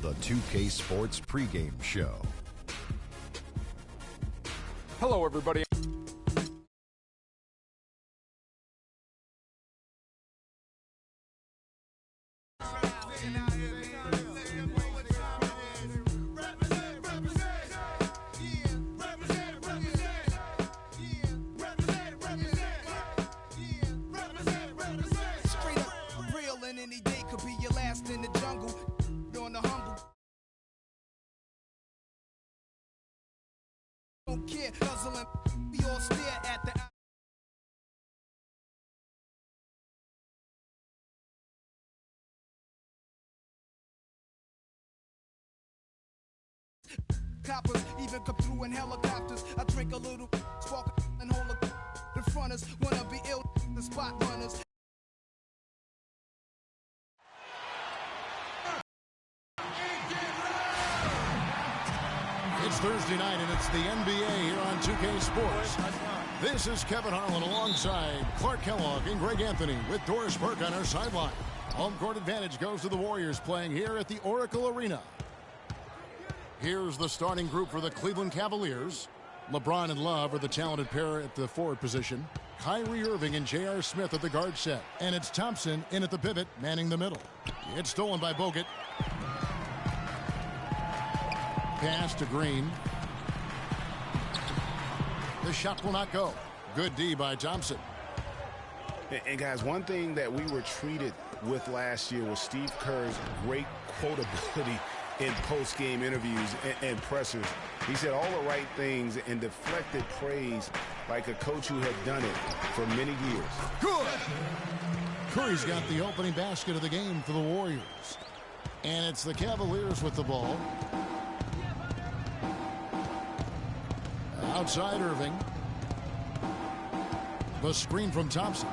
the 2K Sports pregame show. Hello, everybody. Coppers even come through in helicopters. I drink a little, spark and hold the fronters. Wanna be ill, the spot runners. It's Thursday night, and it's the NBA here on 2K Sports. This is Kevin Harlan alongside Clark Kellogg and Greg Anthony with Doris Burke on our sideline. Home court advantage goes to the Warriors playing here at the Oracle Arena. Here's the starting group for the Cleveland Cavaliers. LeBron and Love are the talented pair at the forward position. Kyrie Irving and J.R. Smith at the guard set. And it's Thompson in at the pivot, manning the middle. It's stolen by Bogut. Pass to Green. The shot will not go. Good D by Thompson. And guys, one thing that we were treated with last year was Steve Kerr's great quotability in post-game interviews and pressers. He said all the right things and deflected praise like a coach who had done it for many years. Good! Curry's got the opening basket of the game for the Warriors. And it's the Cavaliers with the ball. Outside Irving. The screen from Thompson.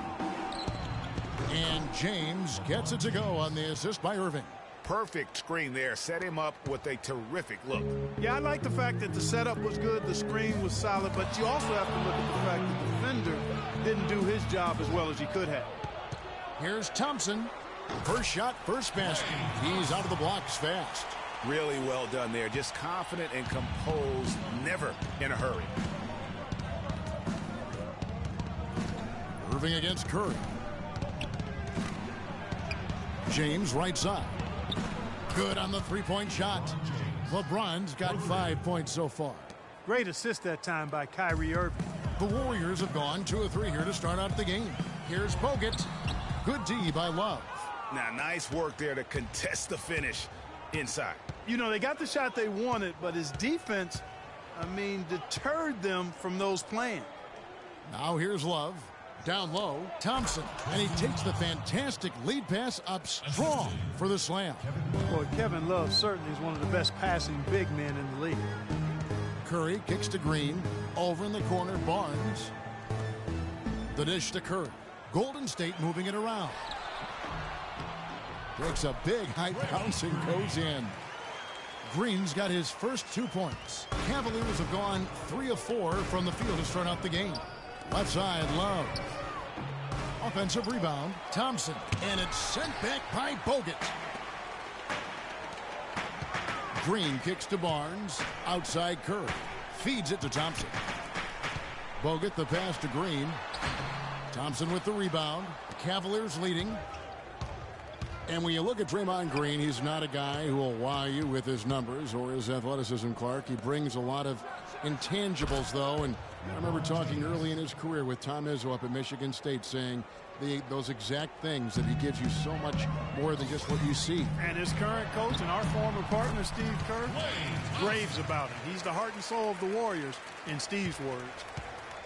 And James gets it to go on the assist by Irving. Perfect screen there. Set him up with a terrific look. Yeah, I like the fact that the setup was good, the screen was solid, but you also have to look at the fact that the defender didn't do his job as well as he could have. Here's Thompson. First shot, first basket. He's out of the blocks fast. Really well done there. Just confident and composed, never in a hurry. Irving against Curry. James right side. Good on the three-point shot. LeBron's got 5 points so far. Great assist that time by Kyrie Irving. The Warriors have gone 2 of 3 here to start out the game. Here's Bogut. Good D by Love. Now, nice work there to contest the finish inside. You know, they got the shot they wanted, but his defense, deterred them from those plans. Now here's Love. Down low, Thompson, and he takes the fantastic lead pass up strong for the slam. Boy, Kevin Love certainly is one of the best passing big men in the league. Curry kicks to Green. Over in the corner, Barnes. The dish to Curry. Golden State moving it around. Breaks a big high bounce and goes in. Green's got his first 2 points. Cavaliers have gone 3 of 4 from the field to start out the game. Left side, Love. Offensive rebound, Thompson. And it's sent back by Bogut. Green kicks to Barnes. Outside Curry. Feeds it to Thompson. Bogut the pass to Green. Thompson with the rebound. Cavaliers leading. And when you look at Draymond Green, he's not a guy who will wow you with his numbers or his athleticism, Clark. He brings a lot of intangibles, though, and I remember talking early in his career with Tom Izzo up at Michigan State saying those exact things, that he gives you so much more than just what you see. And his current coach and our former partner, Steve Kerr, raves about him. He's the heart and soul of the Warriors, in Steve's words.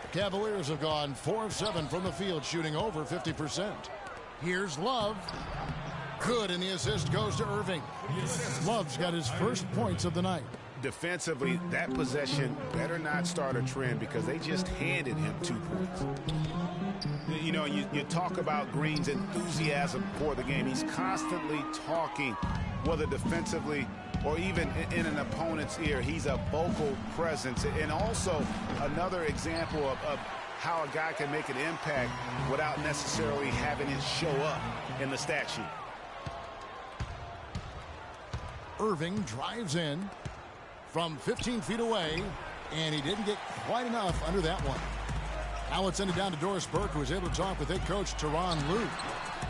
The Cavaliers have gone 4 of 7 from the field, shooting over 50%. Here's Love. Good, and the assist goes to Irving. Love's got his first points of the night. Defensively, that possession better not start a trend because they just handed him 2 points. You know, you talk about Green's enthusiasm for the game. He's constantly talking, whether defensively or even in an opponent's ear. He's a vocal presence. And also another example of how a guy can make an impact without necessarily having it show up in the stat sheet. Irving drives in from 15 feet away, and he didn't get quite enough under that one. Now it's sent it down to Doris Burke, who was able to talk with head coach Teron Lue.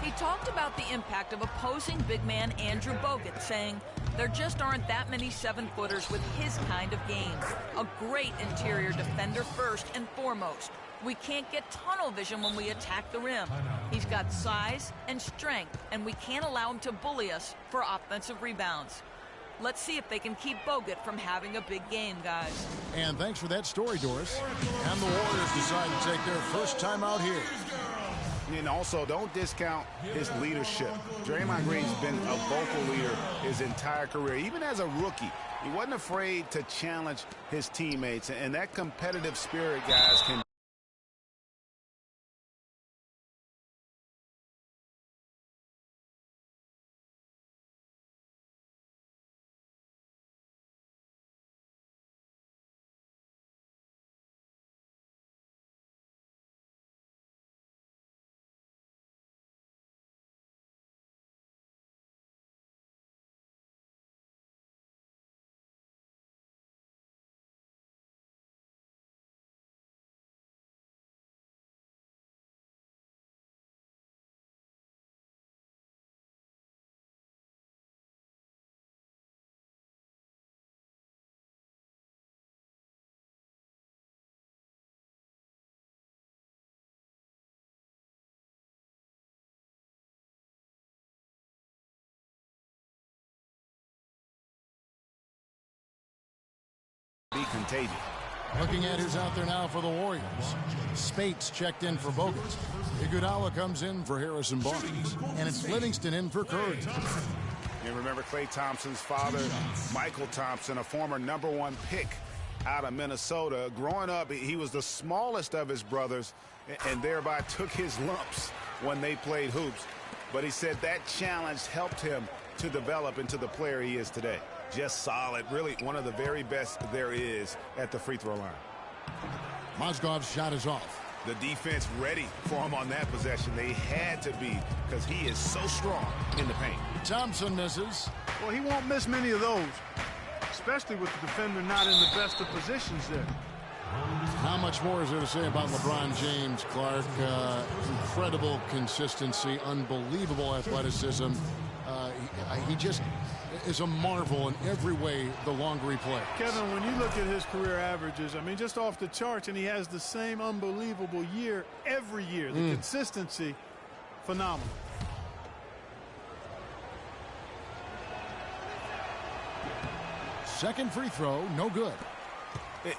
He talked about the impact of opposing big man Andrew Bogut, saying there just aren't that many 7-footers with his kind of game. A great interior defender first and foremost. We can't get tunnel vision when we attack the rim. He's got size and strength, and we can't allow him to bully us for offensive rebounds. Let's see if they can keep Bogut from having a big game, guys. And thanks for that story, Doris. And the Warriors decide to take their first time out here. And also, don't discount his leadership. Draymond Green's been a vocal leader his entire career. Even as a rookie, he wasn't afraid to challenge his teammates. And that competitive spirit, guys, can be contagious. Looking at who's out there now for the Warriors. Spates checked in for Bogut. Iguodala comes in for Harrison Barnes. And it's Livingston in for Curry. And remember Klay Thompson's father, Michael Thompson, a former #1 pick out of Minnesota. Growing up, he was the smallest of his brothers and thereby took his lumps when they played hoops. But he said that challenge helped him to develop into the player he is today. Just solid, really one of the very best there is at the free throw line. Mozgov's shot is off. The defense ready for him on that possession. They had to be, because he is so strong in the paint. Thompson misses. Well, he won't miss many of those, especially with the defender not in the best of positions there. How much more is there to say about LeBron James, Clark? Incredible consistency, unbelievable athleticism. He just is a marvel in every way the longer he plays. Kevin, when you look at his career averages, I mean, just off the charts, and he has the same unbelievable year every year. The consistency, phenomenal. Second free throw, no good.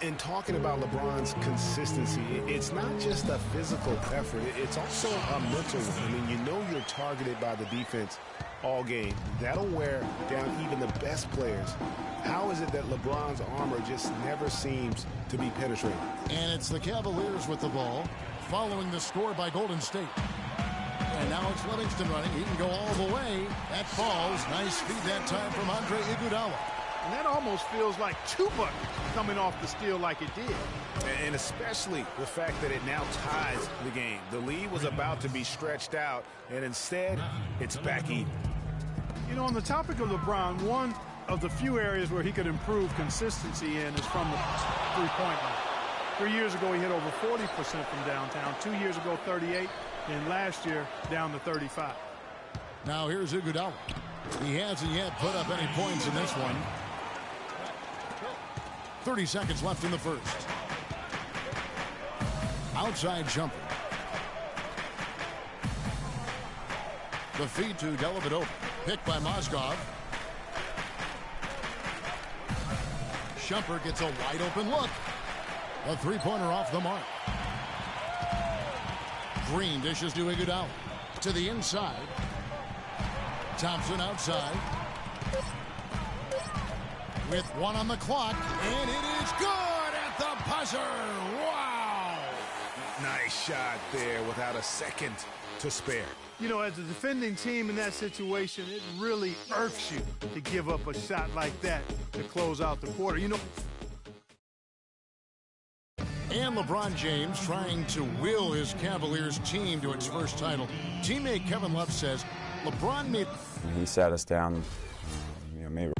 In talking about LeBron's consistency, it's not just a physical effort. It's also a mental one. I mean, you know you're targeted by the defense all game. That'll wear down even the best players. How is it that LeBron's armor just never seems to be penetrated? And it's the Cavaliers with the ball, following the score by Golden State. And now it's Livingston running. He can go all the way. That falls. Nice feed that time from Andre Iguodala. And that almost feels like Tupac coming off the steal like it did. And especially the fact that it now ties the game. The lead was about to be stretched out, and instead, it's back even. You know, on the topic of LeBron, one of the few areas where he could improve consistency in is from the three-point line. 3 years ago, he hit over 40% from downtown. 2 years ago, 38. And last year, down to 35. Now here's Iguodala. He hasn't yet put up any points in this one. 30 seconds left in the first. Outside jumper. The feed to Dellavedova. Picked by Mozgov. Shumpert gets a wide open look. A three-pointer off the mark. Green dishes to Iguodala. To the inside. Thompson outside. With one on the clock, and it is good at the buzzer. Wow! Nice shot there without a second to spare. You know, as a defending team in that situation, it really irks you to give up a shot like that to close out the quarter. You know. And LeBron James trying to will his Cavaliers team to its first title. Teammate Kevin Love says LeBron made... He sat us down, maybe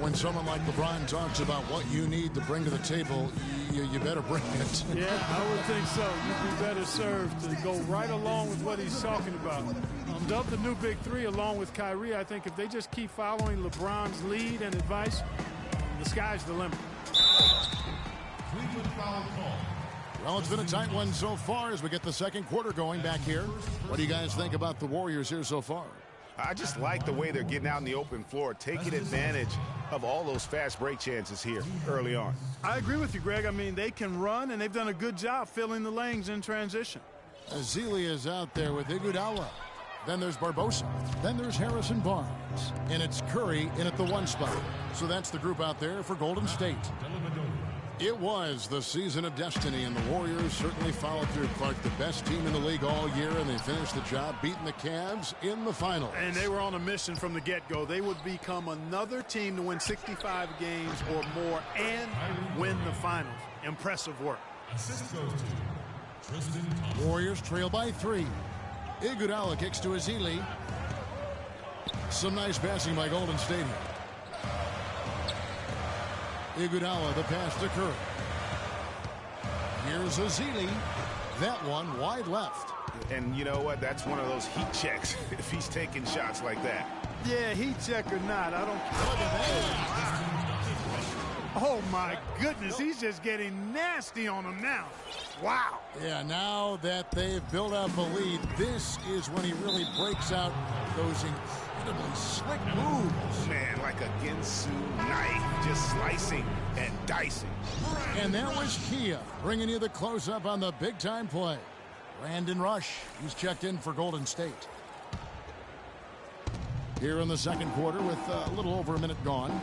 When someone like LeBron talks about what you need to bring to the table, you better bring it. Yeah, I would think so. You'd be better served to go right along with what he's talking about. Dubbed the new Big Three along with Kyrie. I think if they just keep following LeBron's lead and advice, the sky's the limit. Well, it's been a tight one so far as we get the second quarter going back here. What do you guys think about the Warriors here so far? I just like the way they're getting out in the open floor, taking advantage of all those fast break chances here early on. I agree with you, Greg. I mean, they can run, and they've done a good job filling the lanes in transition. Ezeli is out there with Iguodala. Then there's Barbosa. Then there's Harrison Barnes. And it's Curry in at the 1 spot. So that's the group out there for Golden State. It was the season of destiny, and the Warriors certainly followed through. Clark, the best team in the league all year, and they finished the job beating the Cavs in the finals. And they were on a mission from the get-go. They would become another team to win 65 games or more and win the finals. Impressive work. Warriors trail by 3. Iguodala kicks to Ezeli. Some nice passing by Golden State here. Iguodala, the pass to Curry. Here's Ezeli. That one wide left. And you know what? That's one of those heat checks if he's taking shots like that. Yeah, heat check or not, I don't. Look at that. Oh, my goodness. He's just getting nasty on him now. Wow. Yeah, now that they've built up a lead, this is when he really breaks out those incredibly slick moves. Man, like a Ginsu knife, just slicing and dicing. And that was Kia bringing you the close-up on the big-time play. Brandon Rush, he's checked in for Golden State. Here in the second quarter with a little over a minute gone.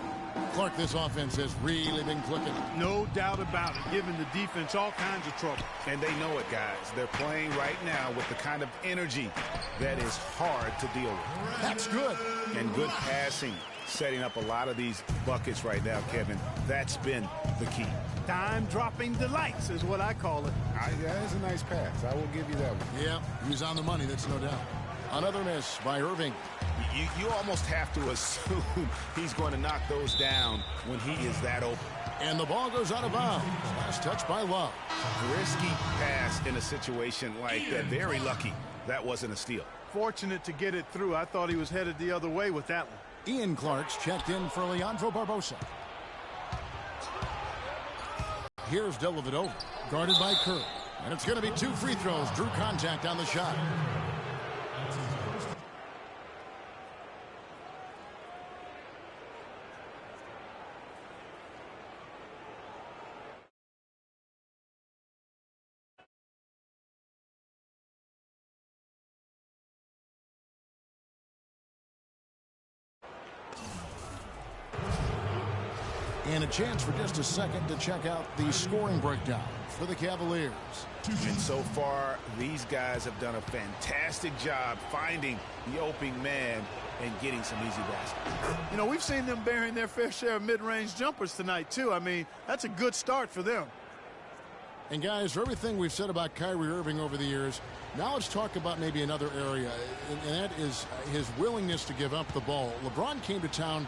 Clark, this offense has really been clicking. No doubt about it, giving the defense all kinds of trouble. And they know it, guys. They're playing right now with the kind of energy that is hard to deal with. That's good. And good passing, setting up a lot of these buckets right now, Kevin. That's been the key. Time-dropping delights is what I call it. That's a nice pass. I will give you that one. Yeah, he's on the money, that's no doubt. Another miss by Irving. You almost have to assume he's going to knock those down when he is that open. And the ball goes out of bounds. Last touch by Love. Risky pass in a situation like that. Very lucky that wasn't a steal. Fortunate to get it through. I thought he was headed the other way with that one. Ian Clark's checked in for Leandro Barbosa. Here's Dellavedova, guarded by Curry. And it's going to be 2 free throws. Drew contact on the shot. And a chance for just a second to check out the scoring breakdown for the Cavaliers. And so far, these guys have done a fantastic job finding the opening man and getting some easy baskets. You know, we've seen them bearing their fair share of mid-range jumpers tonight, too. I mean, that's a good start for them. And, guys, for everything we've said about Kyrie Irving over the years, now let's talk about maybe another area, and that is his willingness to give up the ball. LeBron came to town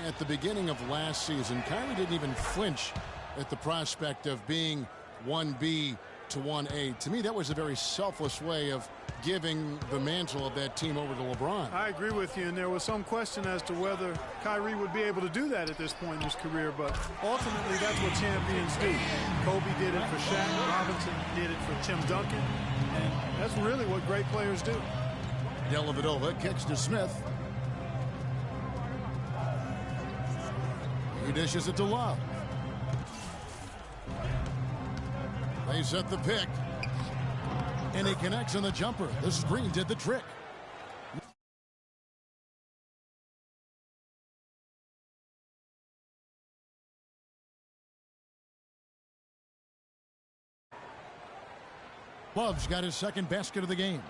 at the beginning of last season. Kyrie didn't even flinch at the prospect of being 1B to 1A. To me, that was a very selfless way of giving the mantle of that team over to LeBron. I agree with you, and there was some question as to whether Kyrie would be able to do that at this point in his career, but ultimately that's what champions do. Kobe did it for Shaq, Robinson did it for Tim Duncan, and that's really what great players do. Dellavedova kicks to Smith. He dishes it to Love. They set the pick. And he connects on the jumper. The screen did the trick. Love's got his second basket of the game.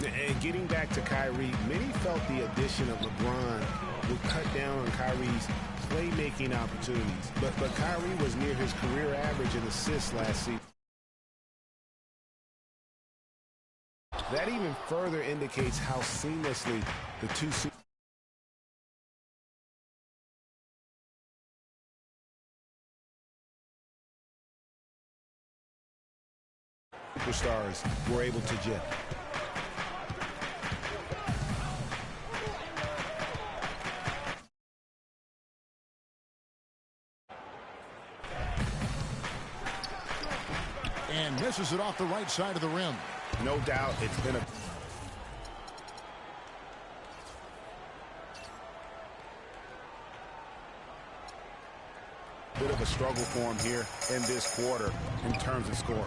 And getting back to Kyrie, many felt the addition of LeBron would cut down on Kyrie's playmaking opportunities. But Kyrie was near his career average in assists last season. That even further indicates how seamlessly the two superstars were able to gel. And misses it off the right side of the rim. No doubt it's been a bit of a struggle for him here in this quarter in terms of scoring.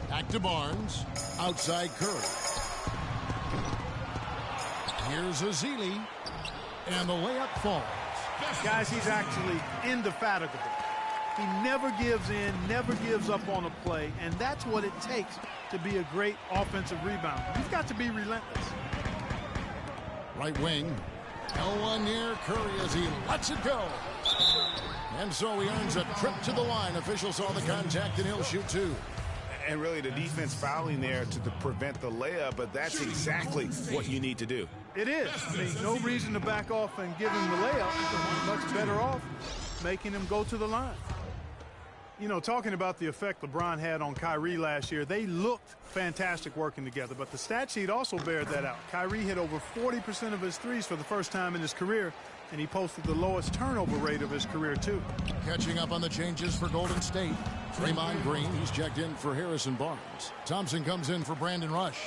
Back to Barnes. Outside Curry. Here's Azili. And the layup falls. Guys, he's actually indefatigable. He never gives in, never gives up on a play, and that's what it takes to be a great offensive rebounder. You've got to be relentless. Right wing. No one near Curry as he lets it go. And so he earns a trip to the line. Officials saw the contact, and he'll shoot two. And really the defense fouling there to prevent the layup, but that's exactly what you need to do. It is. I mean, no reason to back off and give him the layup. Much better off making him go to the line. You know, talking about the effect LeBron had on Kyrie last year, they looked fantastic working together, but the stat sheet also bared that out. Kyrie hit over 40% of his threes for the first time in his career, and he posted the lowest turnover rate of his career, too. Catching up on the changes for Golden State. Draymond Green, he's checked in for Harrison Barnes. Thompson comes in for Brandon Rush.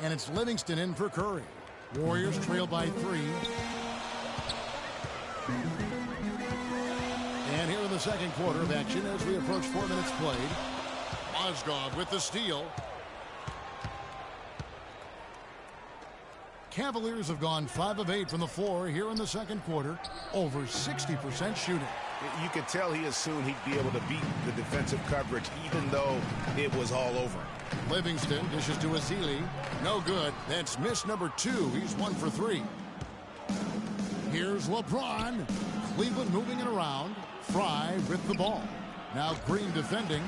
And it's Livingston in for Curry. Warriors trail by 3. And here in the second quarter of action as we approach 4 minutes played. Mozgov with the steal. Cavaliers have gone 5 of 8 from the floor here in the second quarter. Over 60% shooting. You could tell he assumed he'd be able to beat the defensive coverage even though it was all over. Livingston dishes to Azili. No good. That's miss number 2. He's 1 for 3. Here's LeBron. Cleveland moving it around. Fry with the ball. Now Green defending.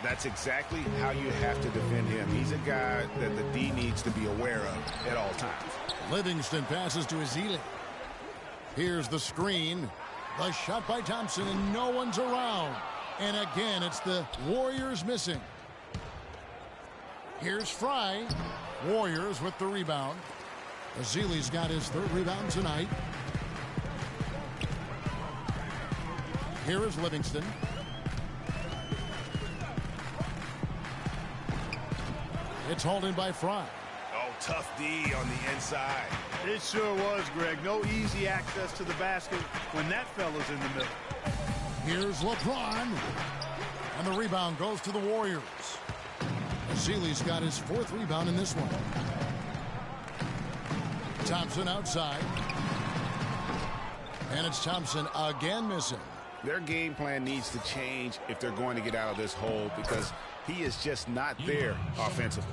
That's exactly how you have to defend him. He's a guy that the D needs to be aware of at all times. Livingston passes to Azili. Here's the screen. The shot by Thompson, and no one's around. And again, it's the Warriors missing. Here's Fry. Warriors with the rebound. Azili's got his 3rd rebound tonight. Here is Livingston. It's hauled in by Fry. Oh, tough D on the inside. It sure was, Greg. No easy access to the basket when that fella's in the middle. Here's LeBron. And the rebound goes to the Warriors. Azili's got his 4th rebound in this one. Thompson outside. And it's Thompson again missing. Their game plan needs to change if they're going to get out of this hole because he is just not there offensively.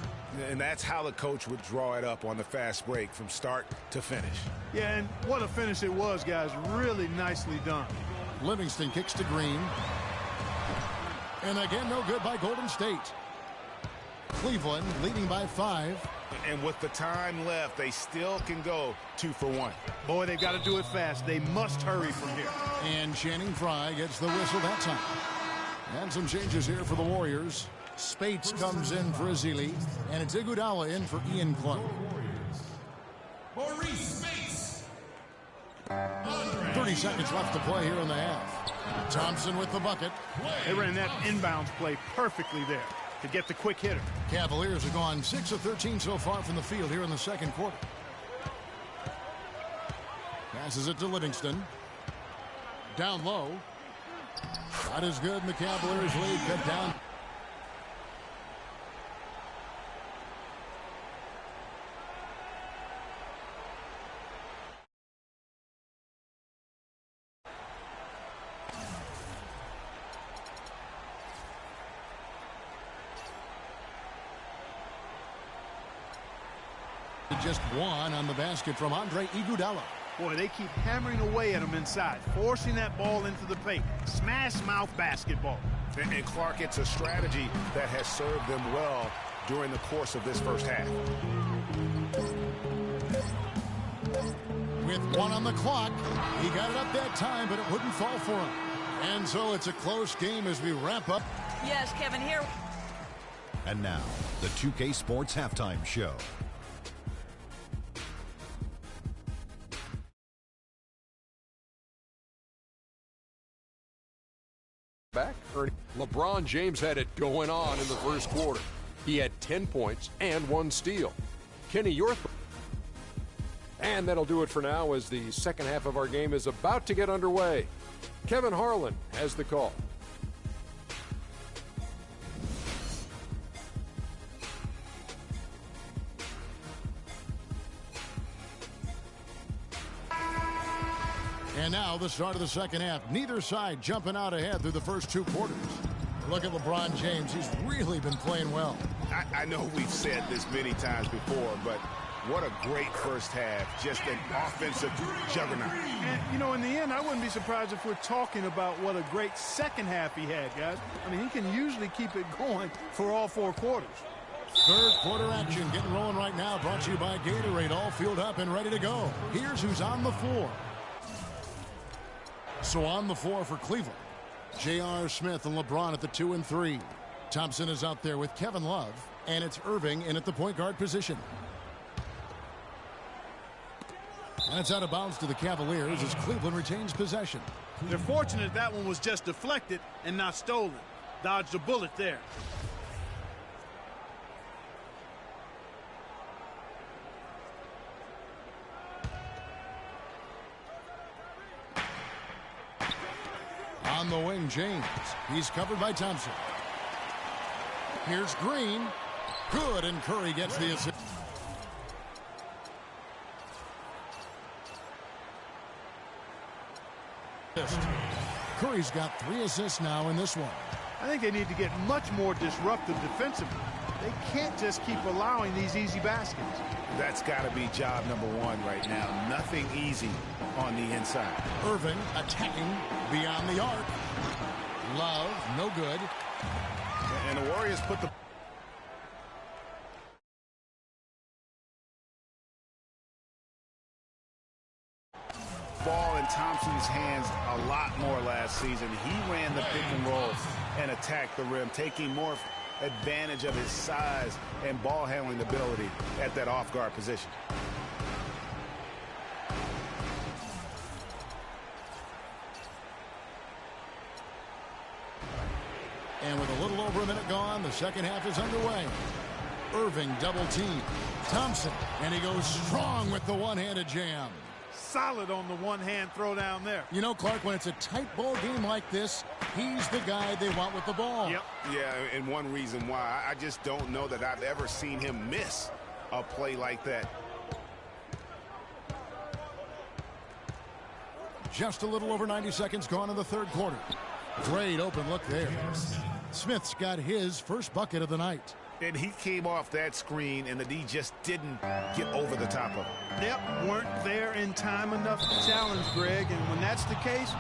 And that's how the coach would draw it up on the fast break from start to finish. Yeah, and what a finish it was, guys. Really nicely done. Livingston kicks to Green. And again, no good by Golden State. Cleveland leading by 5. And with the time left, they still can go 2 for 1. Boy, they've got to do it fast. They must hurry from here. And Channing Frye gets the whistle that time. And some changes here for the Warriors. Spates comes in for Azili. And it's Iguodala in for Ian Clark. Maurice Spates. 30 seconds left to play here in the half. Thompson with the bucket. They ran that inbounds play perfectly there to get the quick hitter. Cavaliers have gone 6 of 13 so far from the field here in the second quarter. Passes it to Livingston. Down low. Not as good, and the Cavaliers lead cut down. Just one on the basket from Andre Iguodala. Boy, they keep hammering away at him inside, forcing that ball into the paint. Smash mouth basketball. And Clark, it's a strategy that has served them well during the course of this first half. With one on the clock, he got it up that time, but it wouldn't fall for him. And so it's a close game as we wrap up. Yes, Kevin, here. And now, the 2K Sports Halftime Show. Back, Ernie. LeBron James had it going on in the first quarter. He had 10 points and 1 steal. Kenny, your and that'll do it for now as the second half of our game is about to get underway. Kevin Harlan has the call. And now the start of the second half. Neither side jumping out ahead through the first 2 quarters. Look at LeBron James. He's really been playing well. I know we've said this many times before, but what a great first half. Just an offensive juggernaut. And, you know, in the end, I wouldn't be surprised if we're talking about what a great second half he had, guys. I mean, he can usually keep it going for all 4 quarters. Third quarter action getting rolling right now. Brought to you by Gatorade. All fueled up and ready to go. Here's who's on the floor. So on the floor for Cleveland, J.R. Smith and LeBron at the 2 and 3. Thompson is out there with Kevin Love, and it's Irving in at the point guard position. That's out of bounds to the Cavaliers as Cleveland retains possession. They're fortunate that one was just deflected and not stolen. Dodged a bullet there. On the wing, James. He's covered by Thompson. Here's Green. Good, and Curry gets the assist. Curry's got 3 assists now in this one. I think they need to get much more disruptive defensively. They can't just keep allowing these easy baskets. That's got to be job number 1 right now. Nothing easy on the inside. Irving attacking beyond the arc. Love, no good. And the Warriors put the ball in Thompson's hands a lot more last season. He ran the pick and roll and attacked the rim, taking more advantage of his size and ball handling ability at that off-guard position. And with a little over a minute gone, the second half is underway. Irving double team. Thompson, and he goes strong with the one-handed jam. Solid on the one-hand throw down there. You know, Clark, when it's a tight ball game like this, he's the guy they want with the ball. Yep. Yeah, and one reason why, I just don't know that I've ever seen him miss a play like that. Just a little over 90 seconds gone in the third quarter. Great open look there. Smith's got his first bucket of the night. And he came off that screen, and the D just didn't get over the top of him. Yep, weren't there in time enough to challenge Greg, and when that's the case,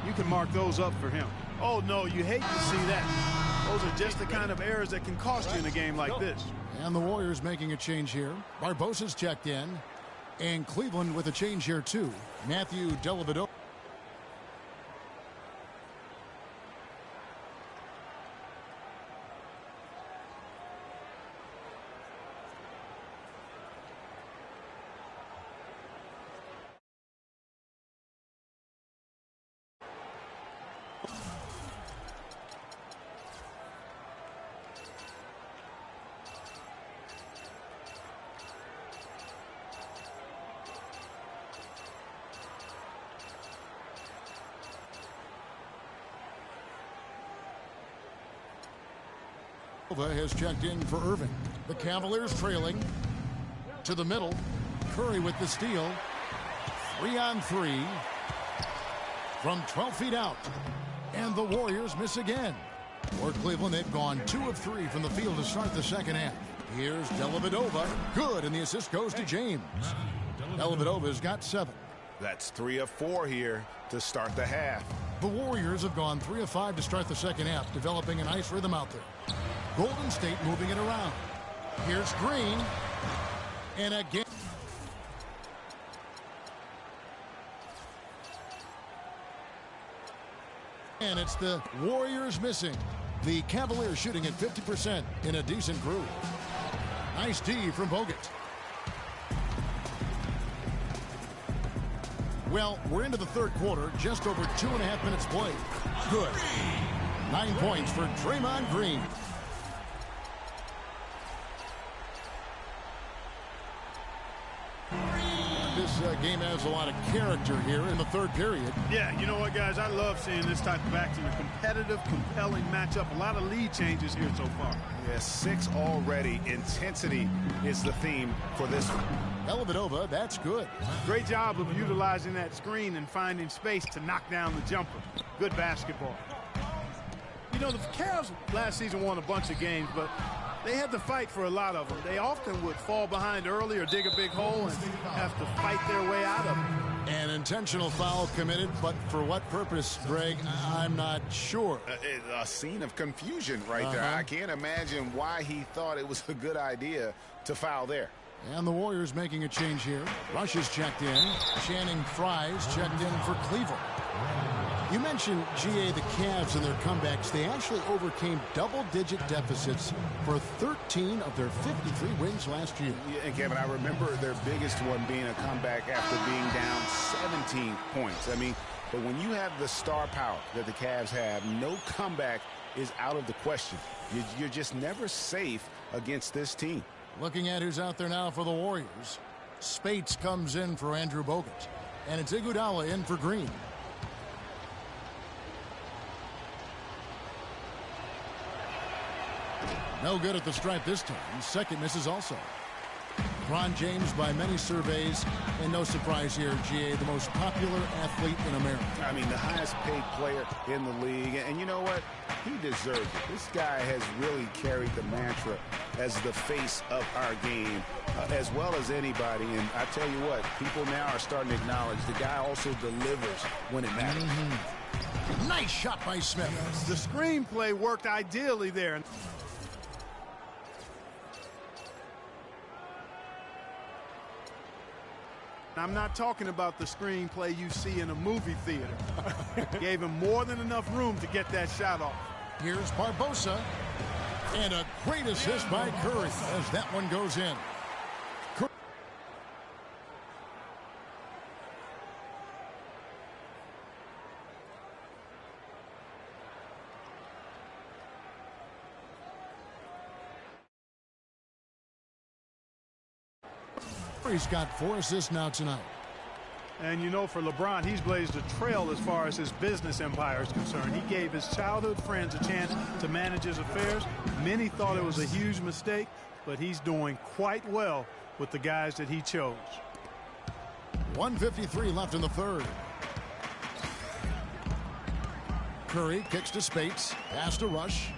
you can mark those up for him. Oh, no, you hate to see that. Those are just the kind of errors that can cost you in a game like this. And the Warriors making a change here. Barbosa's checked in, and Cleveland with a change here, too. Matthew Dellavedova. Has checked in for Irving. The Cavaliers trailing to the middle. Curry with the steal. 3-on-3 from 12 feet out. And the Warriors miss again. For Cleveland, they've gone 2 of 3 from the field to start the second half. Here's Dellavedova. Good, and the assist goes to James. Dellavedova's got 7. That's 3 of 4 here to start the half. The Warriors have gone 3 of 5 to start the second half, developing a nice rhythm out there. Golden State moving it around. Here's Green. And again. And it's the Warriors missing. The Cavaliers shooting at 50% in a decent groove. Nice D from Bogut. Well, we're into the third quarter, just over 2.5 minutes played. Good. 9 points for Draymond Green. This game has a lot of character here in the third period. Yeah, you know what, guys? I love seeing this type of action. A competitive, compelling matchup. A lot of lead changes here so far. Yeah, 6 already. Intensity is the theme for this one. Dellavedova, that's good. Great job of utilizing that screen and finding space to knock down the jumper. Good basketball. You know, the Cavs last season won a bunch of games, but they had to fight for a lot of them. They often would fall behind early or dig a big hole and have to fight their way out of it. An intentional foul committed, but for what purpose, Greg? I'm not sure. A scene of confusion right there. I can't imagine why he thought it was a good idea to foul there. And the Warriors making a change here. Rush is checked in. Channing Frye's checked in for Cleveland. You mentioned, GA, the Cavs and their comebacks. They actually overcame double-digit deficits for 13 of their 53 wins last year. Yeah, and Kevin, I remember their biggest one being a comeback after being down 17 points. I mean, but when you have the star power that the Cavs have, no comeback is out of the question. You're just never safe against this team. Looking at who's out there now for the Warriors. Spates comes in for Andrew Bogut. And it's Iguodala in for Green. No good at the stripe this time. Second misses also. LeBron James, by many surveys, and no surprise here, GA, the most popular athlete in America. I mean, the highest paid player in the league. And you know what? He deserves it. This guy has really carried the mantra as the face of our game, as well as anybody. And I tell you what, people now are starting to acknowledge the guy also delivers when it matters. Nice shot by Smith. The screenplay worked ideally there. I'm not talking about the screenplay you see in a movie theater. Gave him more than enough room to get that shot off. Here's Barbosa. And a great assist by Curry as that one goes in. He's got 4 assists now tonight. And you know, for LeBron, he's blazed a trail as far as his business empire is concerned. He gave his childhood friends a chance to manage his affairs. Many thought it was a huge mistake, but he's doing quite well with the guys that he chose. 1:53 left in the third. Curry kicks to Spates. Pass to Rush.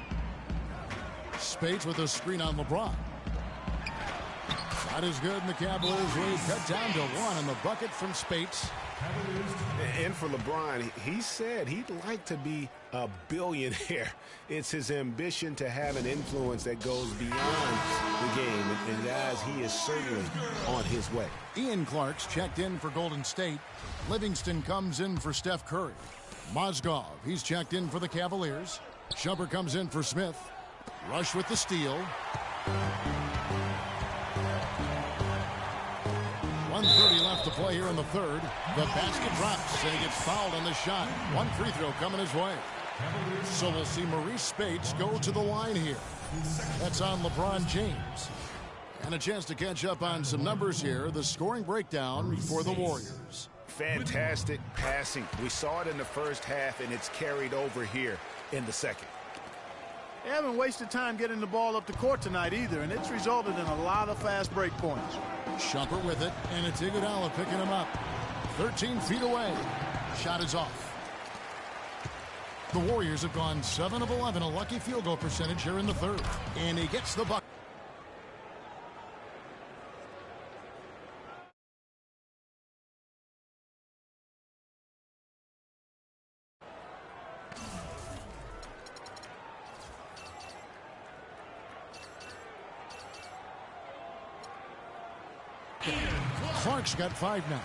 Spates with a screen on LeBron. Shot is good, and the Cavaliers lead cut down to 1 on the bucket from Spates. And for LeBron, he said he'd like to be a billionaire. It's his ambition to have an influence that goes beyond the game. And guys, he is certainly on his way. Ian Clark's checked in for Golden State. Livingston comes in for Steph Curry. Mozgov, he's checked in for the Cavaliers. Shumpert comes in for Smith. Rush with the steal. 1:30 left to play here in the third. The basket drops, and he gets fouled on the shot. 1 free throw coming his way. So we'll see Maurice Spates go to the line here. That's on LeBron James. And a chance to catch up on some numbers here. The scoring breakdown for the Warriors. Fantastic passing. We saw it in the first half, and it's carried over here in the second. They haven't wasted time getting the ball up the court tonight either, and it's resulted in a lot of fast break points. Shumpert with it, and it's Iguodala picking him up. 13 feet away. Shot is off. The Warriors have gone 7 of 11, a lucky field goal percentage here in the third. And he gets the bucket. Clark's got 5 now.